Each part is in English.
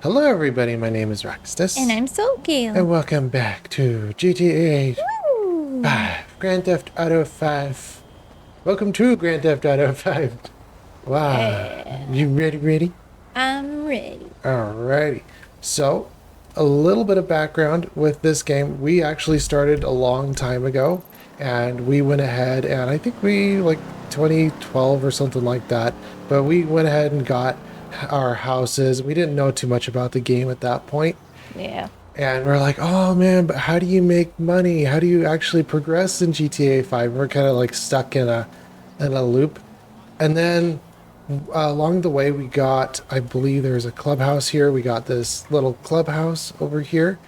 Hello, everybody. My name is And Raxtus, I'm and Soul. welcome back to GTA Woo! 5, Grand Theft Auto 5. Welcome to Grand Theft Auto 5. Wow, Yeah, you ready? I'm ready. Alrighty. So, a little bit of background with this game. We actually started a long time ago, and we went ahead and I think we like 2012 or something like that. But we went ahead and got our houses. We didn't know too much about the game at that point. Yeah. And we're like, oh man, but how do you make money? How do you actually progress in GTA 5? We're kind of like stuck in a loop. And then along the way, we got, I believe there's a clubhouse here. We got this little clubhouse over here,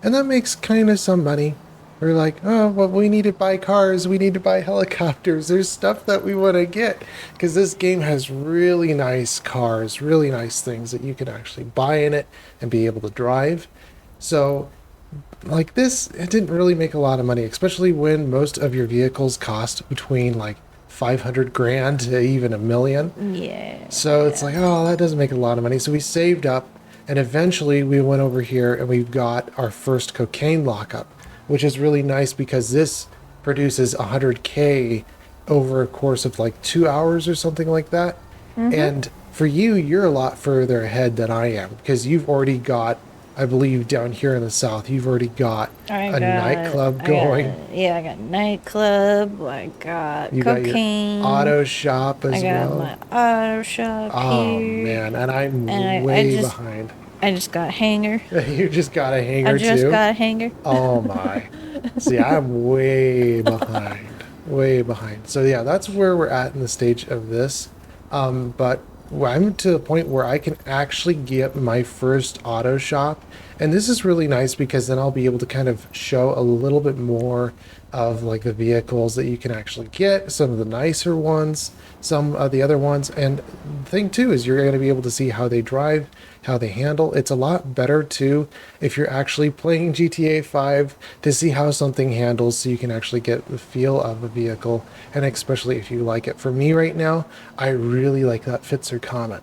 and that makes kind of some money. We're like, oh, well, we need to buy cars. We need to buy helicopters. There's stuff that we want to get because this game has really nice cars, really nice things that you can actually buy in it and be able to drive. So like this, it didn't really make a lot of money, especially when most of your vehicles cost between like 500 grand to even a million. Yeah. So it's like, oh, that doesn't make a lot of money. So we saved up, and eventually we went over here and we got our first cocaine lockup, which is really nice because this produces 100K over a course of like 2 hours or something like that. Mm-hmm. And for you, you're a lot further ahead than I am because you've already got, I believe, down here in the south, you've already got I a got, nightclub I going. got, yeah, I got nightclub. I got You got your cocaine. auto shop I as got well. my auto shop Oh here. man, and And I'm I way just, behind. I just got a hanger. You just got a I hanger just too? got a hanger. Oh my. See, I'm way behind. Way behind. So yeah, that's where we're at in the stage of this. But I'm to the point where I can actually get my first auto shop. And this is really nice because then I'll be able to kind of show a little bit more of like the vehicles that you can actually get, some of the nicer ones, some of the other ones. And the thing too is you're going to be able to see how they drive, how they handle. It's a lot better too if you're actually playing GTA 5 to see how something handles so you can actually get the feel of a vehicle, and especially if you like it. For me right now, I really like that Fitzer Comet.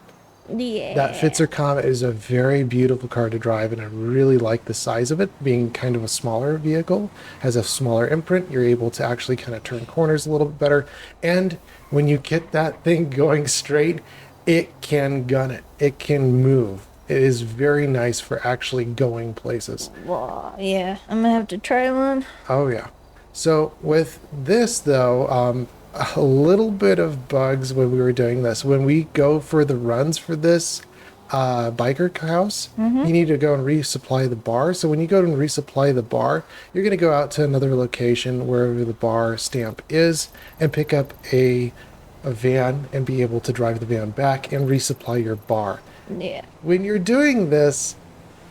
That Yeah. Fitzer Comet is a very beautiful car to drive, and I really like the size of it, being kind of a smaller vehicle, has a smaller imprint. You're able to actually kind of turn corners a little bit better, and when you get that thing going straight, it can gun it. It can move. It is very nice for actually going places. Well, yeah. I'm gonna have to try one. Oh yeah. So with this though, a little bit of bugs when we were doing this. When we go for the runs for this biker house, Mm-hmm. you need to go and resupply the bar. So when you go and resupply the bar, you're going to go out to another location wherever the bar stamp is and pick up a van and be able to drive the van back and resupply your bar. Yeah. When you're doing this,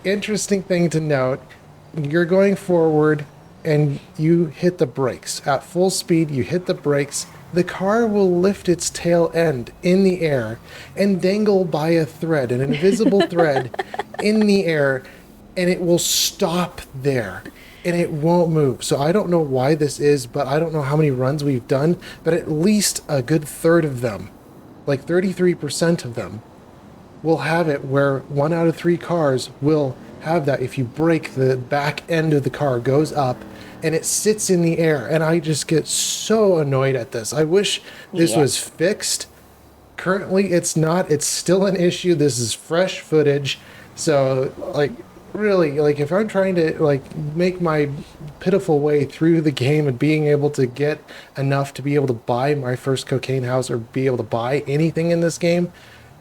interesting thing to note, you're going forward and you hit the brakes. At full speed, you hit the brakes. The car will lift its tail end in the air and dangle by a thread, an invisible thread in the air, and it will stop there and it won't move. So I don't know why this is, but I don't know how many runs we've done, but at least a good third of them, like 33% of them, will have it where 1 out of 3 cars will have that. If you brake, the back end of the car goes up and it sits in the air. And I just get so annoyed at this. I wish this Yeah. was fixed. Currently, it's not. It's still an issue. This is fresh footage. So, like, really, like, if I'm trying to, like, make my pitiful way through the game and being able to get enough to be able to buy my first cocaine house or be able to buy anything in this game,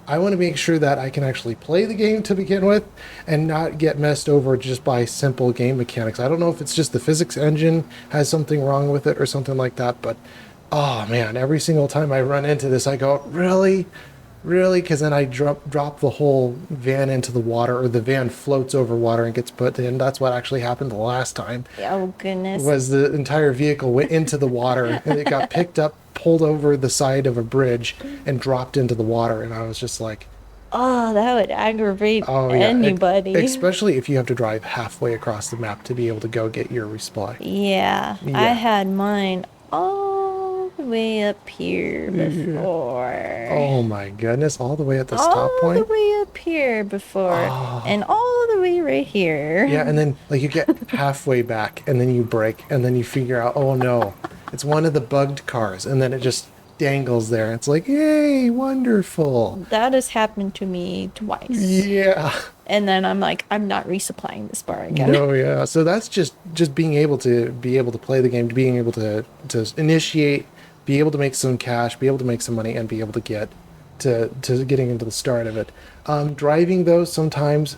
I want to make sure that I can actually play the game to begin with and not get messed over just by simple game mechanics. I don't know if it's just the physics engine has something wrong with it or something like that, but oh man, every single time I run into this, I go, really? Really? Because then I drop the whole van into the water, or the van floats over water and gets put in. That's what actually happened the last time, Oh goodness. was the entire vehicle went into the water and it got picked up, pulled over the side of a bridge, and dropped into the water. And I was just like, Oh, that would aggravate oh yeah, anybody. especially if you have to drive halfway across the map to be able to go get your resupply. Yeah, I Yeah. had mine all way up here before. Oh my goodness, all the way at the All stop point. the way up here before. Oh. And all the way right here. Yeah, and then like you get halfway back and then you brake and then you figure out, oh no, it's one of the bugged cars, and then it just dangles there. It's like, yay, wonderful. That has happened to me twice. Yeah. And then I'm like, I'm not resupplying this bar again. No, yeah. So that's just being able to play the game, being able to initiate, be able to make some cash, be able to make some money, and be able to get to getting into the start of it. Driving though, sometimes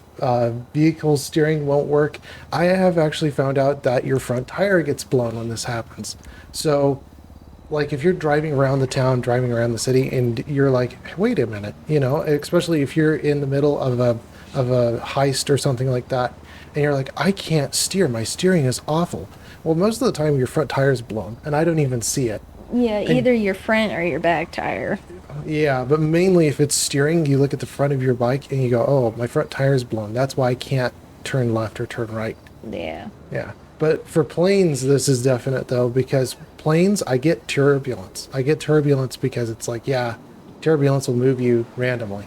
vehicle steering won't work. I have actually found out that your front tire gets blown when this happens. So like if you're driving around the town, driving around the city, and you're like, wait a minute, you know, especially if you're in the middle of a heist or something like that, and you're like, I can't steer, my steering is awful. Well, most of the time your front tire's blown and I don't even see it. Yeah, either your front or your back tire. Yeah, but mainly if it's steering, you look at the front of your bike and you go, oh, my front tire's blown, that's why I can't turn left or turn right. Yeah. Yeah, but for planes this is definite though, because planes, I get turbulence because it's like, yeah, turbulence will move you randomly,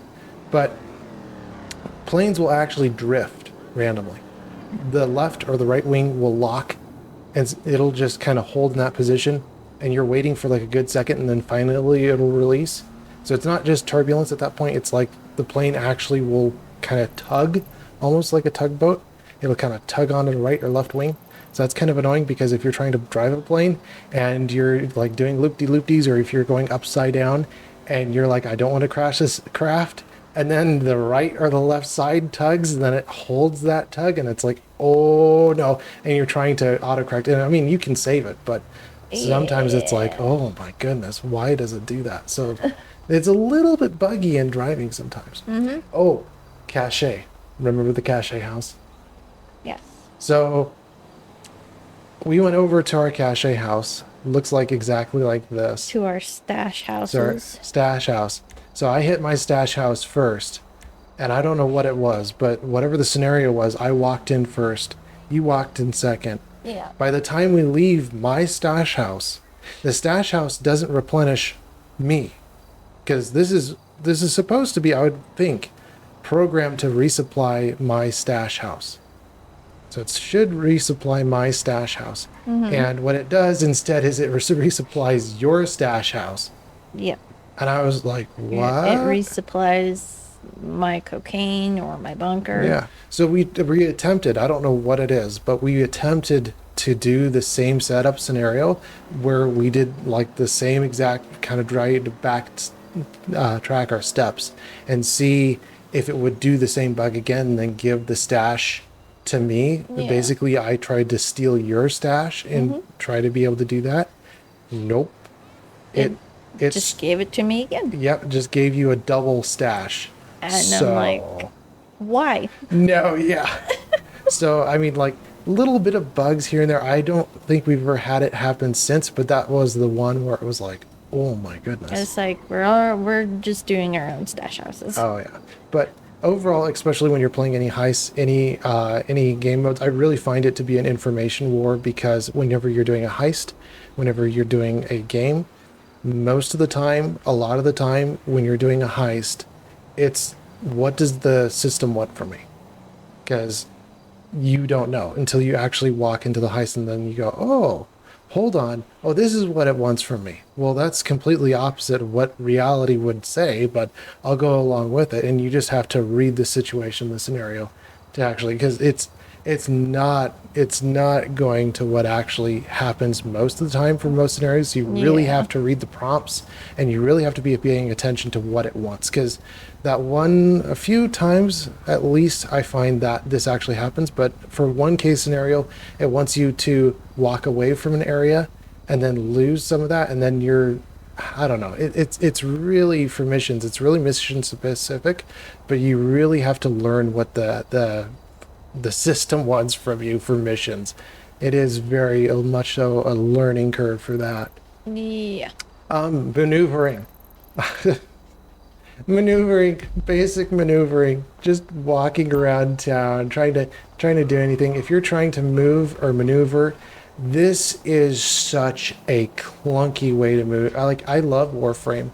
but planes will actually drift randomly. The left or the right wing will lock and it'll just kind of hold in that position, and you're waiting for like a good second and then finally it'll release. So it's not just turbulence at that point, it's like the plane actually will kind of tug, almost like a tugboat. It'll kind of tug onto the right or left wing. So that's kind of annoying, because if you're trying to drive a plane and you're like doing loop-de-loop-dees, or if you're going upside down and you're like, I don't want to crash this craft, and then the right or the left side tugs, and then it holds that tug, and it's like, oh no, and you're trying to autocorrect. And I mean, you can save it, but sometimes it's like, oh my goodness, why does it do that? So it's a little bit buggy in driving sometimes. Mm-hmm. Oh, cache. Remember the cache house? Yes. So we went over to our cache house. Looks like exactly like this. To our stash So our houses. stash house. So I hit my stash house first, and I don't know what it was, but whatever the scenario was, I walked in first. You walked in second. Yeah. By the time we leave my stash house, the stash house doesn't replenish me, because this is supposed to be, I would think, programmed to resupply my stash house. So it should resupply my stash house. Mm-hmm. And what it does instead is it resupplies your stash house. Yep. And I was like, what? It resupplies my cocaine or my bunker. Yeah. So we attempted, I don't know what it is, but we attempted to do the same setup scenario where we did like the same exact kind of drive back track our steps and see if it would do the same bug again and then give the stash to me. Yeah. Basically, I tried to steal your stash and try to be able to do that. Nope. It It's just gave it to me again. Yep, just gave you a double stash. And I'm like, why? No, yeah. So, I mean, like, little bit of bugs here and there. I don't think we've ever had it happen since, but that was the one where it was like, oh my goodness. It's like we're just doing our own stash houses. Oh, yeah. But overall, especially when you're playing any heists, any game modes, I really find it to be an information war, because whenever you're doing a heist, whenever you're doing a game, most of the time, a lot of the time, when you're doing a heist, it's what does the system want from me? Because you don't know until you actually walk into the heist, and then you go, oh, hold on. Oh, this is what it wants from me. Well, that's completely opposite of what reality would say, but I'll go along with it. And you just have to read the situation, the scenario, to actually, because it's not going to what actually happens most of the time for most scenarios. You really Yeah. have to read the prompts, and you really have to be paying attention to what it wants, because a few times at least I find that this actually happens. But for one case scenario, it wants you to walk away from an area and then lose some of that, and then I don't know. It's really, for missions, it's really mission specific, but you really have to learn what the system wants from you for missions. It is very much so a learning curve for that. Yeah. Maneuvering. Maneuvering, basic maneuvering, just walking around town, trying to do anything. If you're trying to move or maneuver, This is such a clunky way to move. I love Warframe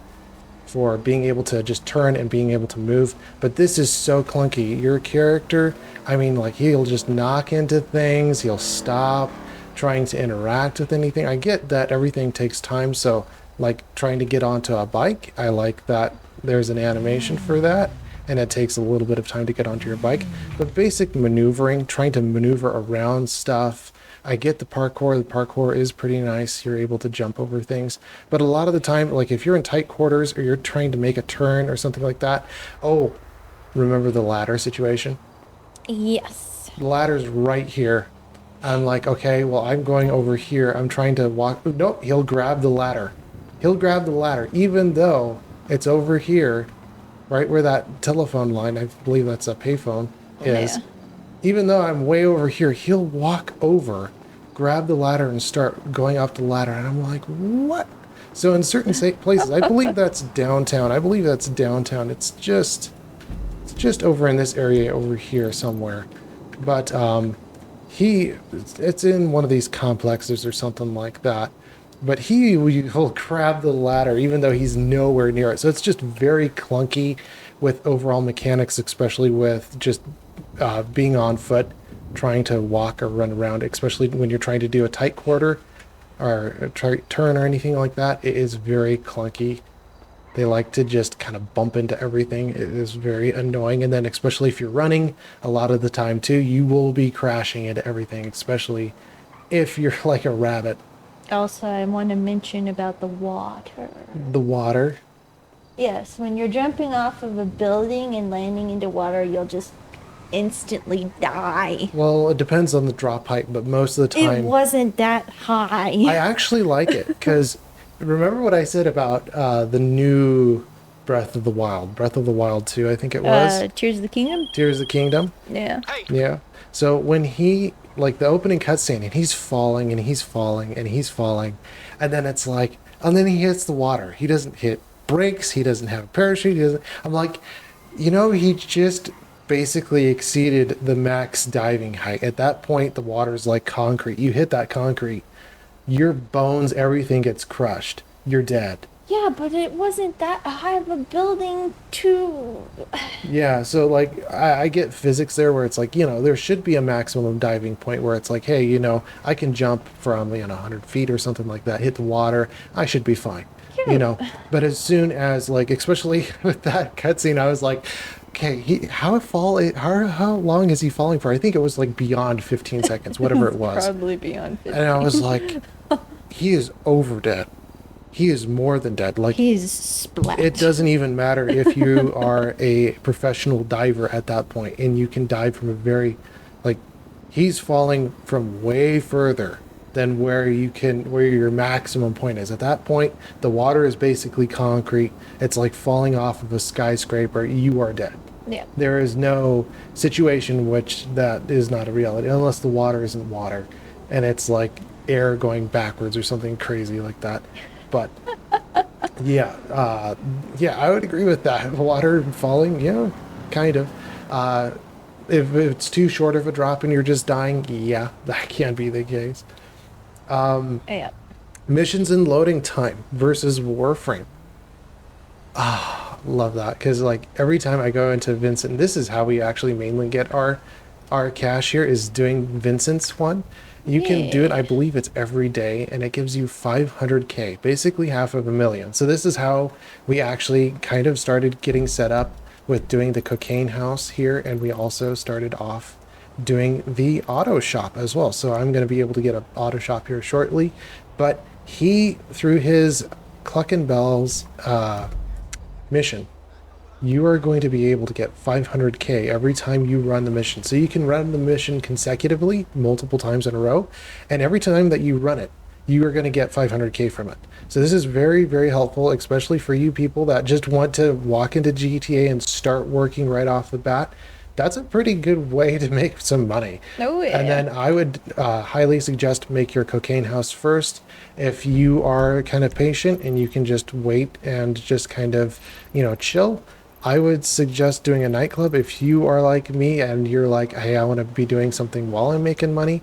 for being able to just turn and being able to move, but this is so clunky. Your character, I mean, like, he'll just knock into things, he'll stop trying to interact with anything. I get that everything takes time, so like trying to get onto a bike, I like that there's an animation for that, and it takes a little bit of time to get onto your bike. But basic maneuvering, trying to maneuver around stuff, I get the parkour. The parkour is pretty nice. You're able to jump over things. But a lot of the time, like if you're in tight quarters or you're trying to make a turn or something like that, oh, remember the ladder situation? Yes. The ladder's right here. I'm like, okay, well, I'm going over here. I'm trying to walk. Nope, he'll grab the ladder. He'll grab the ladder, even though it's over here, right where that telephone line, I believe that's a payphone, is. Yeah. Even though I'm way over here, he'll walk over, grab the ladder, and start going up the ladder. And I'm like, what? So in certain places, I believe that's downtown. I believe that's downtown. It's just over in this area over here somewhere. But it's in one of these complexes or something like that. But he'll grab the ladder even though he's nowhere near it. So it's just very clunky with overall mechanics, especially with just being on foot, trying to walk or run around, especially when you're trying to do a tight quarter or a turn or anything like that. It is very clunky. They like to just kind of bump into everything. It is very annoying. And then especially if you're running, a lot of the time too, you will be crashing into everything, especially if you're like a rabbit. Also, I want to mention about the water. The water. Yes, when you're jumping off of a building and landing into water, you'll just instantly die. Well, it depends on the drop height, but most of the It time, wasn't that high. I actually like it because remember what I said about the new Breath of the Wild 2, I think it was. Tears of the Kingdom? Tears of the Kingdom. Yeah. Yeah. So when he, like the opening cutscene, and he's falling and he's falling and he's falling, and then it's like, and then he hits the water. He doesn't hit brakes. He doesn't have a parachute. He doesn't. I'm like, he just basically exceeded the max diving height. At that point, the water's like concrete. You hit that concrete, your bones, everything gets crushed. You're dead. Yeah, but it wasn't that high of a building to... Yeah, so like I get physics there where it's like, there should be a maximum diving point where it's like, hey, I can jump from 100 feet or something like that, hit the water, I should be fine. Yeah. But as soon as like, especially with that cutscene, I was like, okay, how long is he falling for? I think it was like beyond 15 seconds, whatever it was. Probably beyond 50. And I was like, he is over dead. He is more than dead. Like, He's splat. it doesn't even matter if you are a professional diver at that point and you can dive from he's falling from way further than where your maximum point is. At that point, the water is basically concrete. It's like falling off of a skyscraper. You are dead. Yeah. There is no situation which that is not a reality unless the water isn't water and it's like air going backwards or something crazy like that. But yeah, I would agree with that. Water falling, yeah, kind of. If it's too short of a drop and you're just dying, yeah, that can be the case. Yeah. Missions and loading time versus Warframe. Love that, because like every time I go into Vincent, this is how we actually mainly get our cash here, is doing Vincent's one. You can do it, I believe it's every day, and it gives you 500k, basically $500,000. So this is how we actually kind of started getting set up with doing the cocaine house here, and we also started off doing the auto shop as well. So I'm going to be able to get an auto shop here shortly, but he, through his Cluckin' Bells mission, you are going to be able to get 500k every time you run the mission. So you can run the mission consecutively multiple times in a row, and every time that you run it, you are going to get 500k from it. So this is very, very helpful, especially for you people that just want to walk into GTA and start working right off the bat. That's a pretty good way to make some money. Oh, yeah. And then I would highly suggest make your cocaine house first. If you are kind of patient and you can just wait and just kind of, chill, I would suggest doing a nightclub. If you are like me and you're like, hey, I want to be doing something while I'm making money,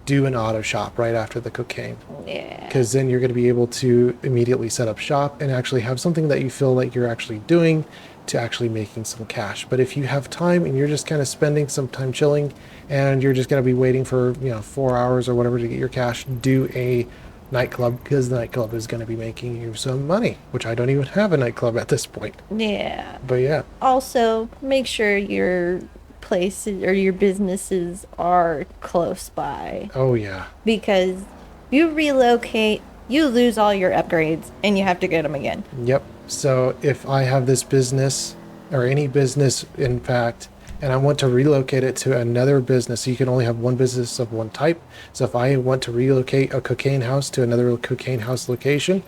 do an auto shop right after the cocaine, Yeah. because then you're going to be able to immediately set up shop and actually have something that you feel like you're actually doing to actually making some cash. But if you have time and you're just kind of spending some time chilling and you're just going to be waiting for 4 hours or whatever to get your cash, do a nightclub, because the nightclub is going to be making you some money, which I don't even have a nightclub at this point. Yeah. But yeah. Also, make sure your places or your businesses are close by, Oh yeah. because you relocate, you lose all your upgrades and you have to get them again. Yep. So if I have this business, or any business in fact, and I want to relocate it to another business, so you can only have one business of one type. So if I want to relocate a cocaine house to another cocaine house location,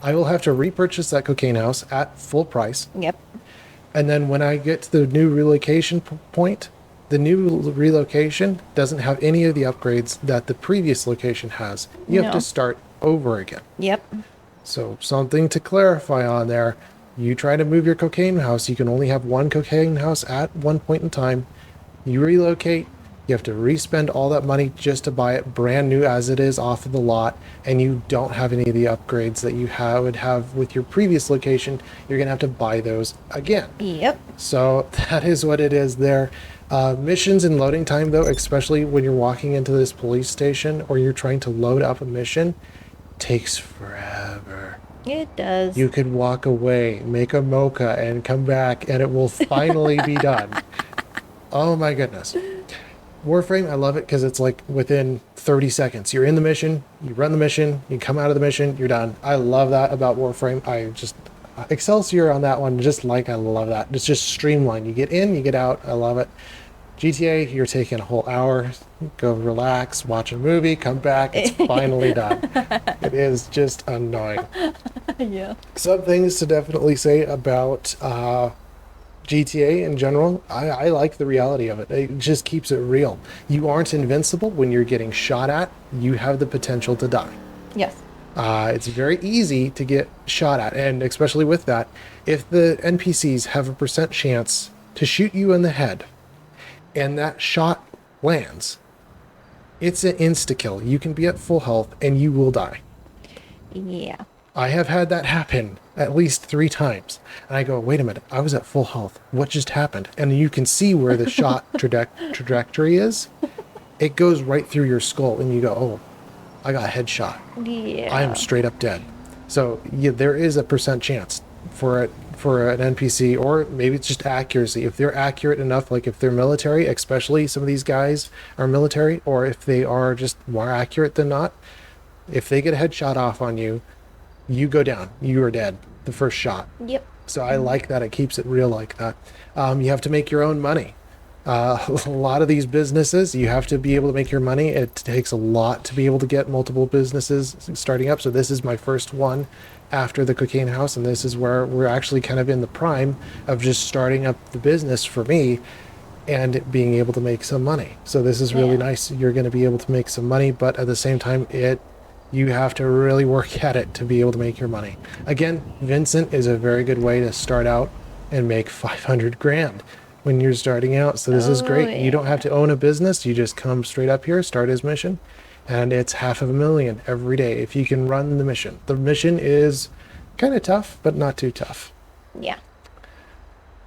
I will have to repurchase that cocaine house at full price. Yep. And then when I get to the new relocation point, the new relocation doesn't have any of the upgrades that the previous location has. You have No. to start over again. Yep. So something to clarify on there. You try to move your cocaine house, you can only have one cocaine house at one point in time. You relocate, you have to re-spend all that money just to buy it brand new as it is off of the lot, and you don't have any of the upgrades that you would have with your previous location. You're going to have to buy those again. Yep. So that is what it is there. Missions and loading time, though, especially when you're walking into this police station or you're trying to load up a mission, takes forever. It does. You could walk away, make a mocha, and come back, and it will finally be done. Oh my goodness. Warframe, I love it because it's like within 30 seconds. You're in the mission, you run the mission, you come out of the mission, you're done. I love that about Warframe. I just, Excelsior on that one, I love that. It's just streamlined. You get in, you get out. I love it. GTA, you're taking a whole hour, go relax, watch a movie, come back, it's finally done. It is just annoying. Yeah. Some things to definitely say about GTA in general. I like the reality of it. It just keeps it real. You aren't invincible when you're getting shot at. You have the potential to die. Yes. It's very easy to get shot at, and especially with that, if the NPCs have a percent chance to shoot you in the head, and that shot lands, it's an insta-kill. You can be at full health and you will die. Yeah. I have had that happen at least 3 times. And I go, wait a minute, I was at full health. What just happened? And you can see where the shot trajectory is. It goes right through your skull and you go, oh, I got a headshot. Yeah. I am straight up dead. So yeah, there is a percent chance for it, for an NPC, or maybe it's just accuracy. If they're accurate enough, like if they're military, especially some of these guys are military, or if they are just more accurate than not, if they get a headshot off on you, you go down. You are dead the first shot. Yep. So I like that. It keeps it real like that. You have to make your own money. A lot of these businesses, you have to be able to make your money. It takes a lot to be able to get multiple businesses starting up. So this is my first one after the cocaine house, and this is where we're actually kind of in the prime of just starting up the business for me and being able to make some money. So this is really Yeah. nice. You're going to be able to make some money, but at the same time, you have to really work at it to be able to make your money. Again, Vincent is a very good way to start out and make 500 grand when you're starting out. So this is Oh, great. You don't have to own a business. You just come straight up here, start his mission, and it's $500,000 every day if you can run the mission. The mission is kind of tough, but not too tough. Yeah.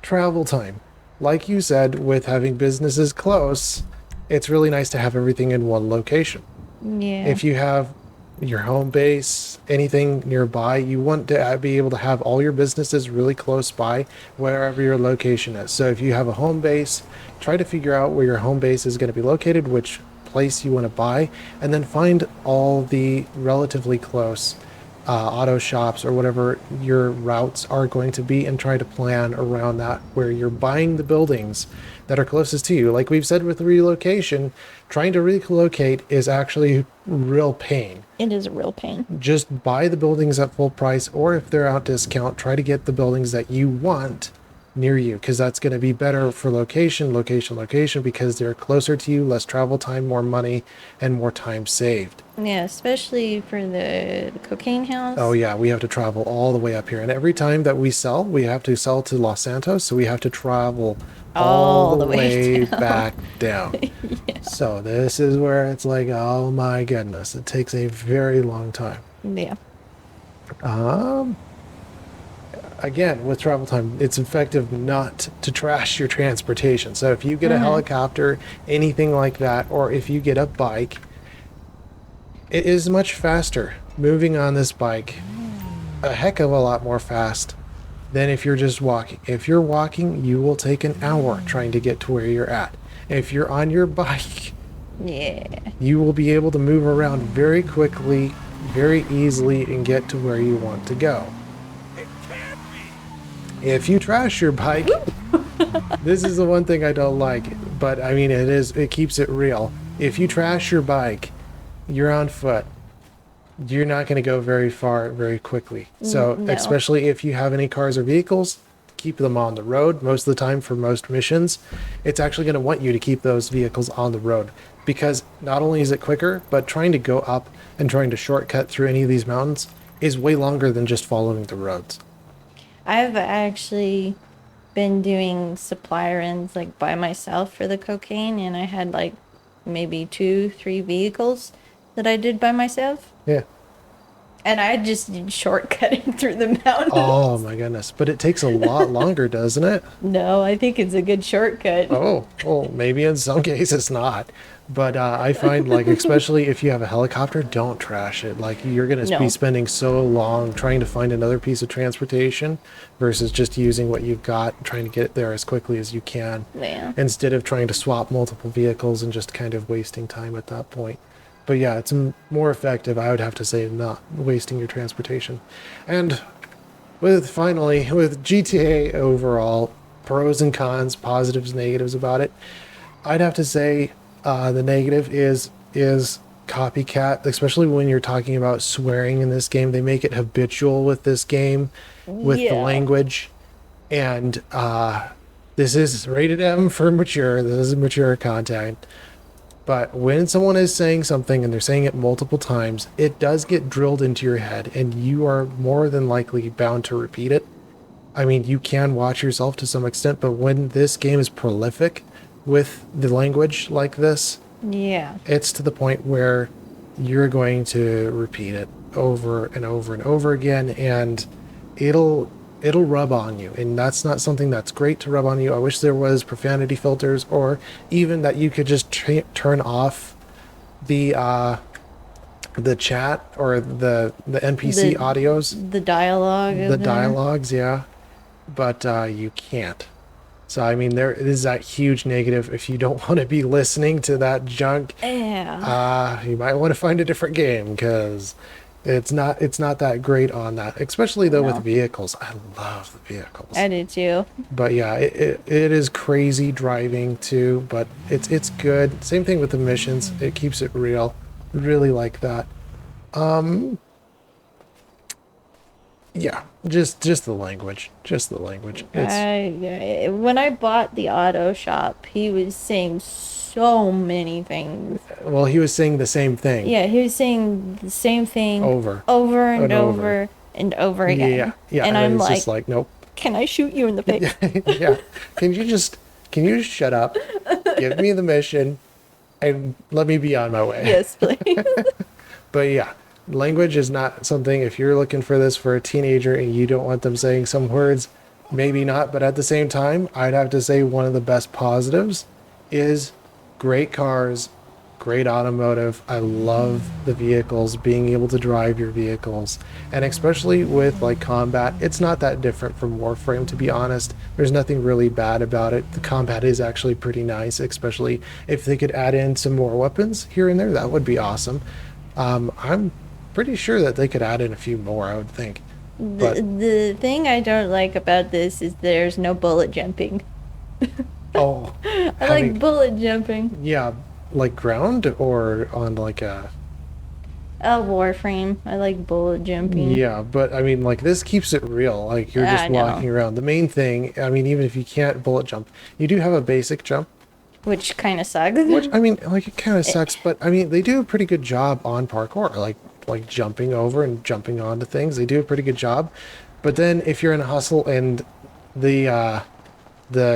Travel time. Like you said, with having businesses close, it's really nice to have everything in one location. Yeah. If you have your home base, anything nearby, you want to be able to have all your businesses really close by wherever your location is. So if you have a home base, try to figure out where your home base is going to be located, which place you want to buy, and then find all the relatively close auto shops or whatever your routes are going to be, and try to plan around that where you're buying the buildings that are closest to you. Like we've said with relocation, trying to relocate is actually real pain. It is a real pain. Just buy the buildings at full price, or if they're out discount, try to get the buildings that you want near you, because that's going to be better for location, because they're closer to you, less travel time, more money, and more time saved. Yeah, especially for the cocaine house. Oh yeah, we have to travel all the way up here, and every time that we sell, we have to sell to Los Santos, so we have to travel all the way down. back down. So this is where it's like, oh my goodness, it takes a very long time. Yeah. Again, with travel time, it's effective not to trash your transportation. So if you get a helicopter, anything like that, or if you get a bike, it is much faster moving on this bike, a heck of a lot more fast than if you're just walking. If you're walking, you will take an hour trying to get to where you're at. If you're on your bike, Yeah. you will be able to move around very quickly, very easily, and get to where you want to go. If you trash your bike, this is the one thing I don't like, but I mean, it keeps it real. If you trash your bike, you're on foot. You're not going to go very far very quickly. So, No. especially if you have any cars or vehicles, keep them on the road. Most of the time for most missions, it's actually going to want you to keep those vehicles on the road, because not only is it quicker, but trying to go up and trying to shortcut through any of these mountains is way longer than just following the roads. I've actually been doing supply runs like by myself for the cocaine, and I had like maybe 2-3 vehicles that I did by myself, Yeah. and I just did shortcutting through the mountains. Oh my goodness. But it takes a lot longer, doesn't it? No, I think it's a good shortcut. Oh, well, maybe in some cases not. But I find, like, especially if you have a helicopter, don't trash it. Like, you're going to No. be spending so long trying to find another piece of transportation versus just using what you've got, trying to get there as quickly as you can, Yeah. instead of trying to swap multiple vehicles and just kind of wasting time at that point. But yeah, it's more effective, I would have to say, not wasting your transportation. And with GTA overall, pros and cons, positives, negatives about it, I'd have to say the negative is copycat, especially when you're talking about swearing in this game. They make it habitual with this game, with the Yeah. language, and this is rated M for mature. This is mature content. But when someone is saying something and they're saying it multiple times, it does get drilled into your head, and you are more than likely bound to repeat it. I mean, you can watch yourself to some extent, but when this game is prolific with the language like this, Yeah. it's to the point where you're going to repeat it over and over and over again, and it'll rub on you, and that's not something that's great to rub on you. I wish there was profanity filters, or even that you could just turn off the chat or the NPC The- audios, The dialogue. the dialogues, yeah, but you can't. So I mean, there is that huge negative. If you don't want to be listening to that junk, Yeah. you might want to find a different game, because it's not that great on that. Especially though No. with vehicles, I love the vehicles. I do too. But yeah, it is crazy driving too. But it's good. Same thing with the missions. It keeps it real. Really like that. Yeah, just the language. Just the language. It's When I bought the auto shop, he was saying so many things. well, he was saying the same thing. Yeah, he was saying the same thing Over and and over. over and over again. Yeah, yeah. And I'm it's like, just like, nope. can I shoot you in the face? Yeah. Can you just shut up? Give me the mission and let me be on my way. Yes, please. But yeah, language is not something, if you're looking for this for a teenager and you don't want them saying some words, maybe not. But at the same time, I'd have to say one of the best positives is great cars, great automotive. I love the vehicles, being able to drive your vehicles. And especially with like combat, it's not that different from Warframe, to be honest. There's nothing really bad about it. The combat is actually pretty nice, especially if they could add in some more weapons here and there, that would be awesome. I'm pretty sure that they could add in a few more, I would think. But The thing I don't like about this is there's no bullet jumping. oh, I like bullet jumping. yeah, like ground or on like a Warframe. I like bullet jumping. Yeah, but I mean, like, this keeps it real. Like, you're just I know. walking around. The main thing, I mean, even if you can't bullet jump, you do have a basic jump, Which kind of sucks. which, I mean, like, it kind of sucks, but I mean, they do a pretty good job on parkour, like jumping over and jumping onto things. They do a pretty good job. But then if you're in a hustle and the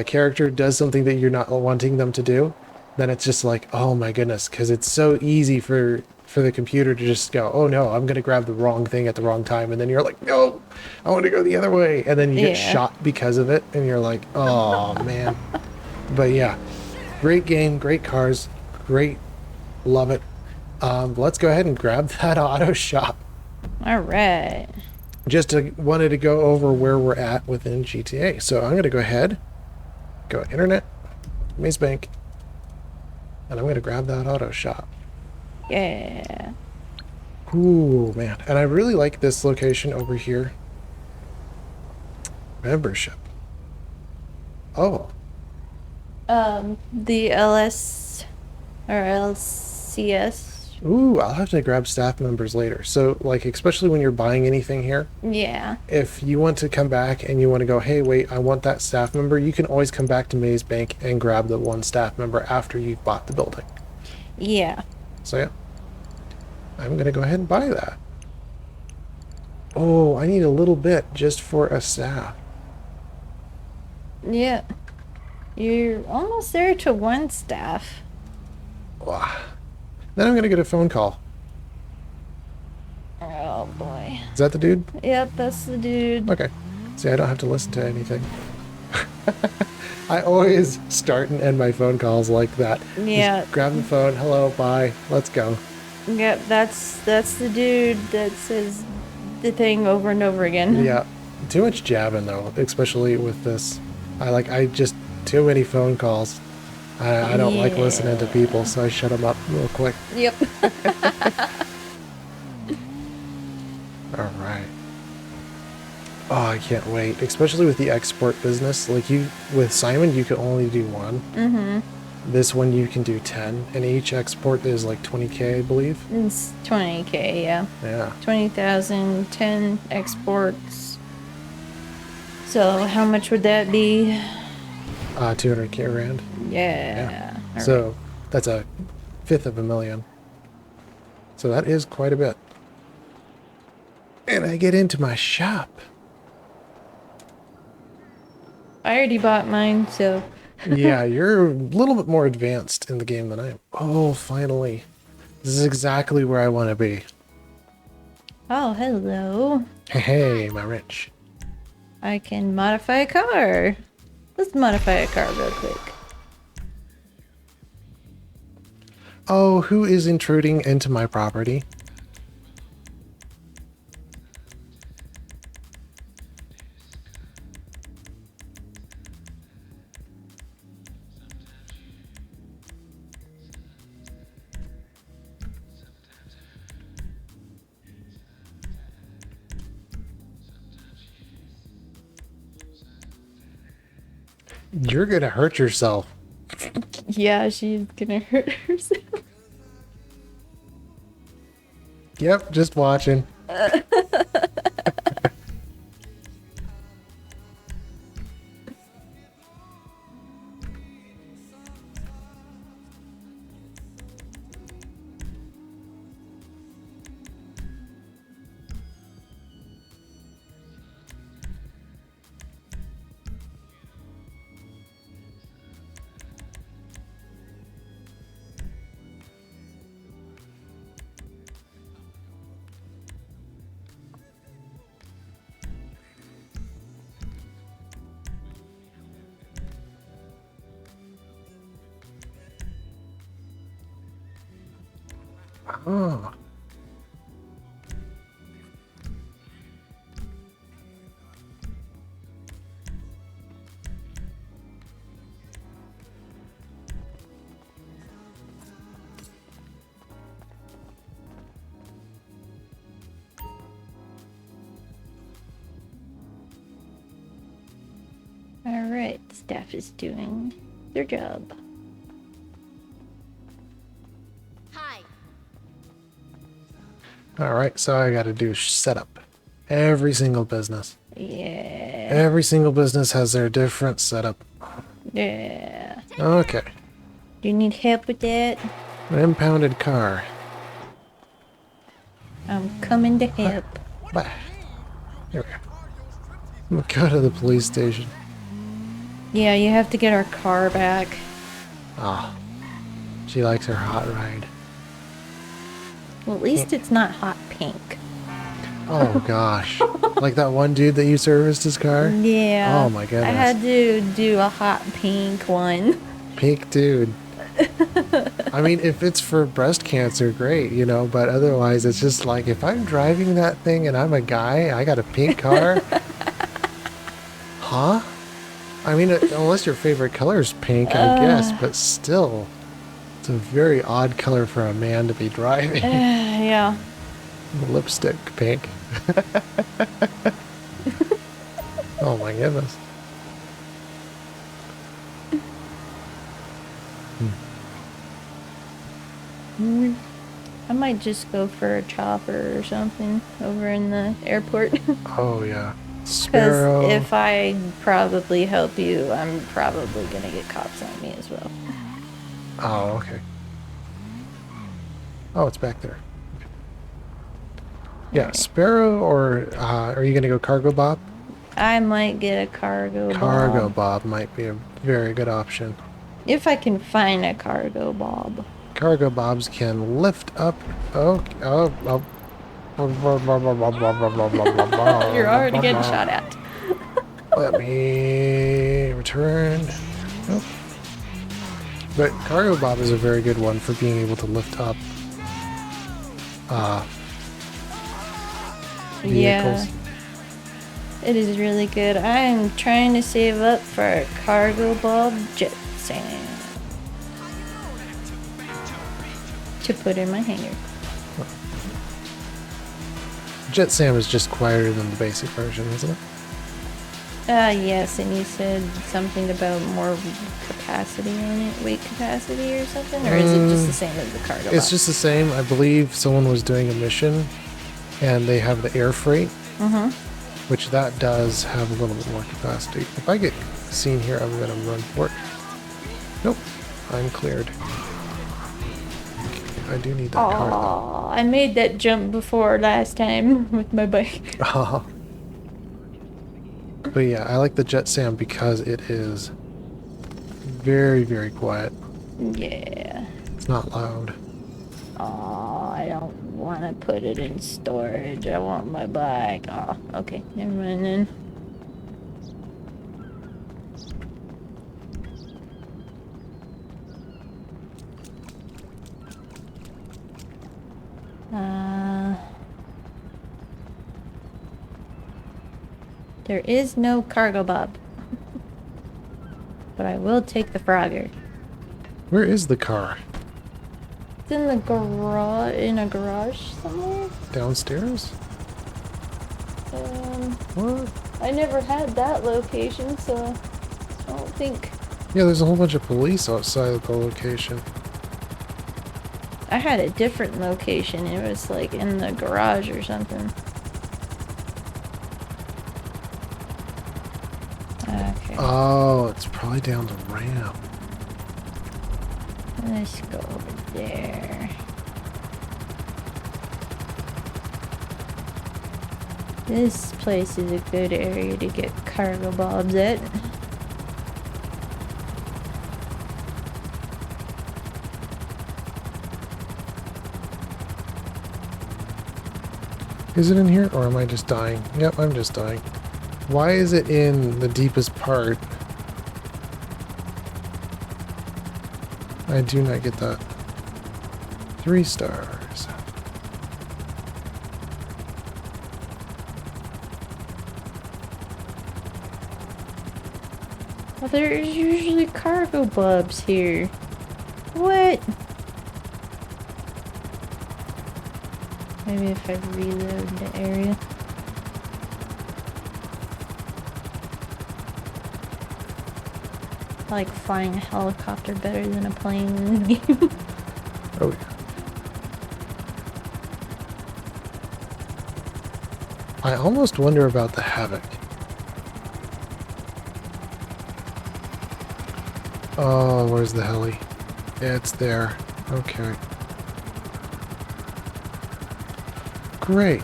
character does something that you're not wanting them to do, then it's just like, oh my goodness, because it's so easy for the computer to just go, oh no, I'm gonna grab the wrong thing at the wrong time, and then you're like, no, I want to go the other way, and then you get Yeah. shot because of it, and you're like, oh man. But yeah, great game, great cars, great, love it. Let's go ahead and grab that auto shop. All right. Wanted to go over where we're at within GTA. So I'm gonna go ahead, go internet, Maze Bank, and I'm gonna grab that auto shop. Yeah. Ooh, man. And I really like this location over here. Membership. Oh, The LS or LCS. ooh, I'll have to grab staff members later. So, like, especially when you're buying anything here, Yeah. if you want to come back and you want to go, hey, wait, I want that staff member, you can always come back to Maze Bank and grab the one staff member after you've bought the building. Yeah. So, yeah. I'm going to go ahead and buy that. Oh, I need a little bit just for a staff. Yeah. You're almost there to one staff. Wow. Then I'm going to get a phone call. Oh boy. Is that the dude? Yep, that's the dude. Okay. See, I don't have to listen to anything. I always start and end my phone calls like that. Yeah. Just grab the phone. Hello, bye. Let's go. Yep, that's the dude that says the thing over and over again. Yeah. Too much jabbing though, especially with this. I just too many phone calls. I don't like listening to people, so I shut them up real quick. Yep. All right. Oh, I can't wait. Especially with the export business. Like with Simon, you can only do one. Mm-hmm. This one you can do 10, and each export is like 20K, I believe. It's 20K, yeah. Yeah. 20,000, 10 exports. So how much would that be? 200K rand. Yeah. All So that's a fifth of a million. So that is quite a bit. And I get into my shop. I already bought mine, so Yeah, you're a little bit more advanced in the game than I am. Oh, finally. This is exactly where I want to be. oh hello. Hey, my wrench. I can modify a car. Let's modify a car real quick. Oh, who is intruding into my property? You're gonna hurt yourself. Yeah, she's gonna hurt herself. Yep, just watching. Oh. Alright, staff is doing their job. Hi. All right, so I got to do setup. Every single business. Yeah. Every single business has their different setup. Yeah. Okay. Do you need help with that? An impounded car. I'm coming to help. Bah. Here we go. We'll go to the police station. Yeah, you have to get our car back. Ah, she likes her hot ride. Well, at least it's not hot pink. Oh gosh. Like that one dude that you serviced his car? Yeah. Oh my goodness. I had to do a hot pink one. Pink dude. I mean, if it's for breast cancer, great, you know, but otherwise it's just like if I'm driving that thing and I'm a guy, I got a pink car. Huh? I mean, unless your favorite color is pink, I guess, but still, it's a very odd color for a man to be driving. Yeah. Lipstick pink. Oh my goodness. I might just go for a chopper or something over in the airport. Oh yeah. Because Sparrow. if I probably help you, I'm probably going to get cops on me as well. Oh, okay. Oh, it's back there. Okay. Yeah, Alright. Sparrow or are you gonna go Cargo Bob? I might get a cargo Cargo bob. Bob might be a very good option. If I can find a cargo bob. Cargo Bobs can lift up. Oh. You're already getting shot at. Let me return. Nope. But Cargo Bob is a very good one for being able to lift up vehicles. Yeah. It is really good. I'm trying to save up for a cargo bob jet sand to put in my hangar. Jet Sam is just quieter than the basic version, isn't it? Yes, and you said something about more capacity on it, weight capacity or something? Or is it just the same as the cargo It's bob? just the same. I believe someone was doing a mission and they have the air freight, which that does have a little bit more capacity. If I get seen here, I'm going to run for it. Nope, I'm cleared. Okay, I do need that car though. Aw, I made that jump before last time with my bike. But yeah, I like the Jet Sam because it is very, very quiet. Yeah. It's not loud. Oh, I don't want to put it in storage. I want my bike. Oh, okay. Never mind then. There is no cargo bob. But I will take the Frogger. Where is the car? It's in the garage, in a garage somewhere. Downstairs? What? I never had that location, so I don't think. Yeah, there's a whole bunch of police outside of the location. I had a different location. It was like in the garage or something. Okay. Oh, it's probably down the ramp. Let's go over there. This place is a good area to get cargo bobs at. Is it in here or am I just dying? Yep, I'm just dying. Why is it in the deepest part? I do not get that. 3 stars. Well, there's usually cargo bobs here. What? Maybe if I reload the area. I like flying a helicopter better than a plane in this game. Oh yeah. I almost wonder about the Havoc. Oh, where's the heli? It's there. Okay. Great.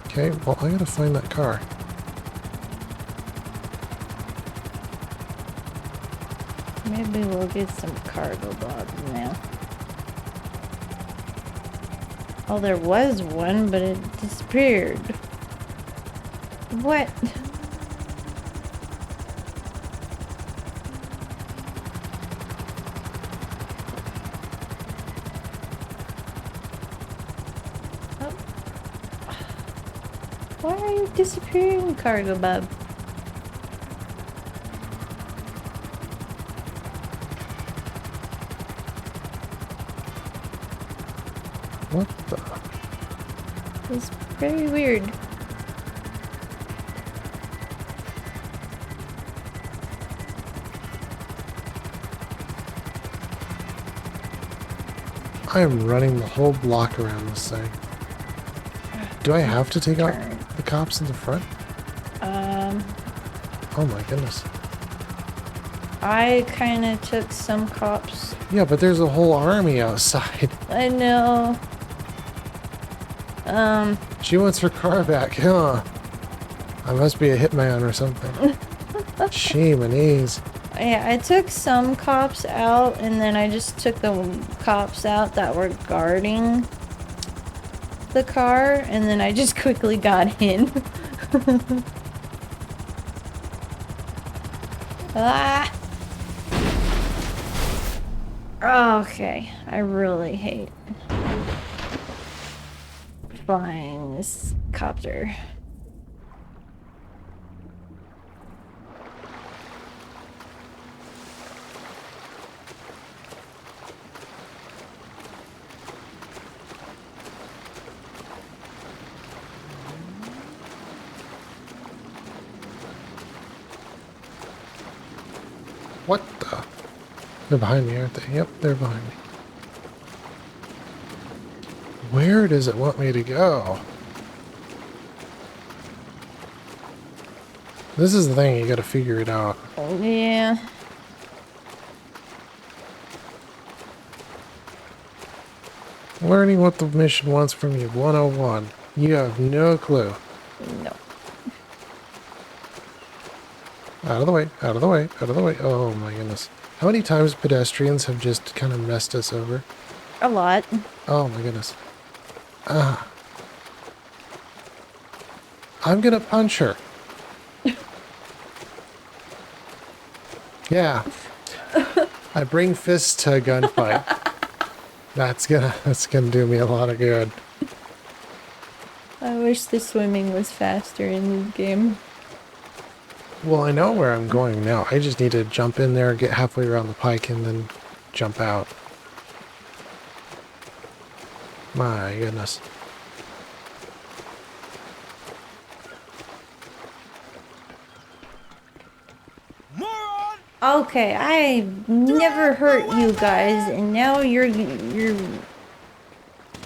Okay, well, I gotta find that car. Maybe we'll get some cargo bobs now. Oh, there was one, but it disappeared. What? Oh. Why are you disappearing, cargo bob? What the? It's very weird. I am running the whole block around this thing. Do I have to take out the cops in the front? Oh my goodness. I kind of took some cops. Yeah, but there's a whole army outside. I know. She wants her car back, huh? I must be a hitman or something. Shame and ease. Yeah, I took some cops out, and then I just took the cops out that were guarding the car, and then I just quickly got in. Ah! Okay, I really hate flying this copter. What the? They're behind me, aren't they? Yep, they're behind me. Where does it want me to go? This is the thing, you gotta figure it out. Yeah. Learning what the mission wants from you, 101. You have no clue. No. Out of the way, out of the way, out of the way. Oh my goodness. How many times pedestrians have just kind of messed us over? A lot. Oh my goodness. Ah. I'm gonna punch her. Yeah. I bring fists to a gunfight. That's gonna do me a lot of good. I wish the swimming was faster in this game. Well, I know where I'm going now. I just need to jump in there, get halfway around the pike, and then jump out. My goodness. Okay, I never hurt you guys, and now you're.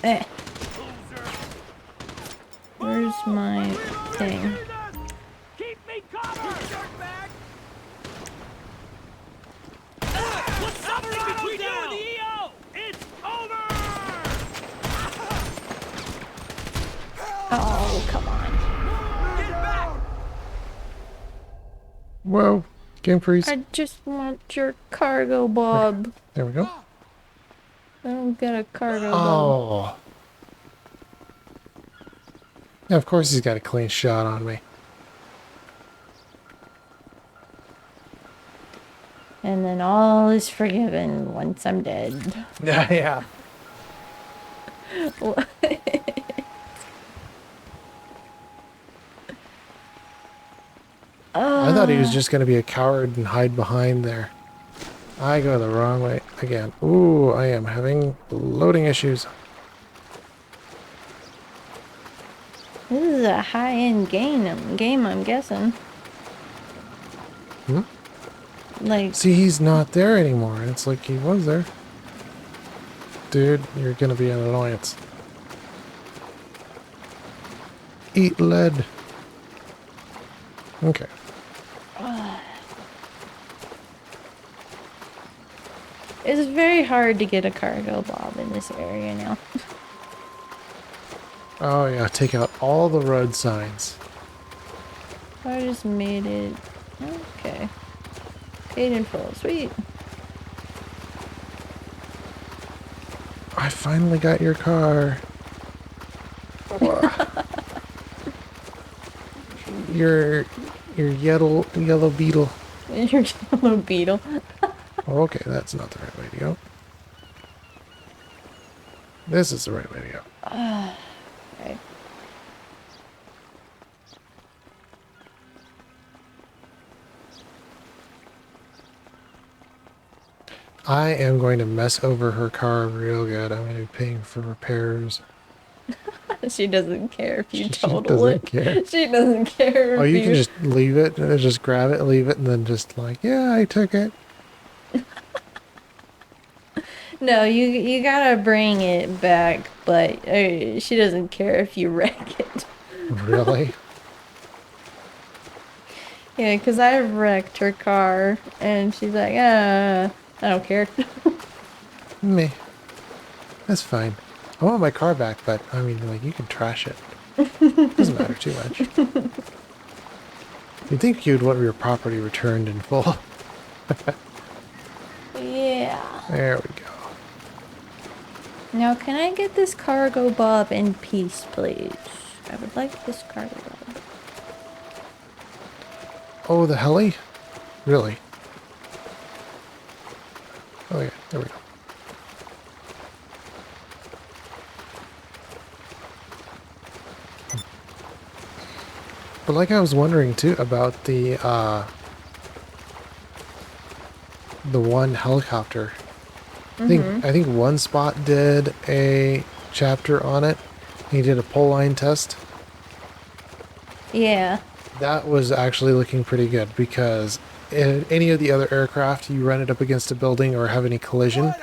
Eh. Where's my thing? Keep me covered, dirtbag! What's something between you and the EO? It's over! Oh, come on. Get back! Whoa. Game freeze. I just want your cargo bob. There we go. I don't get a cargo bob. Oh. Yeah, of course he's got a clean shot on me. And then all is forgiven once I'm dead. Yeah, yeah. What? I thought he was just going to be a coward and hide behind there. I go the wrong way again. Ooh, I am having loading issues. This is a high-end game, I'm guessing. Hmm? Like, See, he's not there anymore. And it's like he was there. Dude, you're going to be an annoyance. eat lead. Okay. It's very hard to get a cargo bob in this area now. Oh yeah, take out all the road signs. I just made it. Okay. Paid in full. Sweet. I finally got your car. your yellow beetle. Your yellow beetle. Oh, okay, that's not the right way to go. This is the right way to go. Okay. I am going to mess over her car real good. I'm going to be paying for repairs. She doesn't care if you She total doesn't it. care. She doesn't care Oh, if you can just leave it, just grab it, leave it, and then just like, yeah, I took it. No, you gotta bring it back, but she doesn't care if you wreck it. Really? Yeah, because I wrecked her car, and she's like, I don't care. Meh. That's fine. I want my car back, but I mean, like, you can trash it. Doesn't matter too much. You'd think you'd want your property returned in full. Yeah. There we go. Now, can I get this cargo bob in peace, please? I would like this cargo bob. Oh, the heli? Really? Oh yeah, there we go. But like I was wondering too about the one helicopter. I think one spot did a chapter on it. He did a pole line test. Yeah. That was actually looking pretty good because in any of the other aircraft, you run it up against a building or have any collision,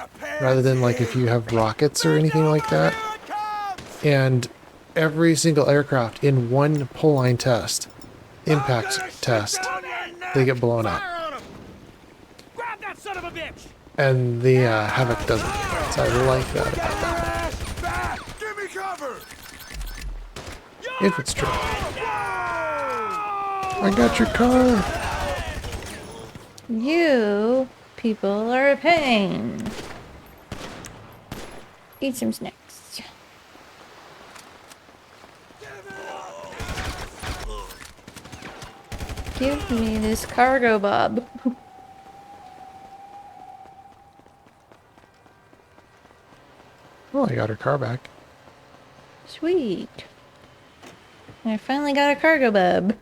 rather than like if you have rockets or anything like that. And every single aircraft in one pole line test, impact test, they get blown up. Grab that son of a bitch! And the Havoc doesn't. So I like that about that. Give me cover! If it's true. I got your car. You people are a pain. Eat some snacks. Give me this cargo bob. Well, I got her car back. Sweet. I finally got a cargo bob.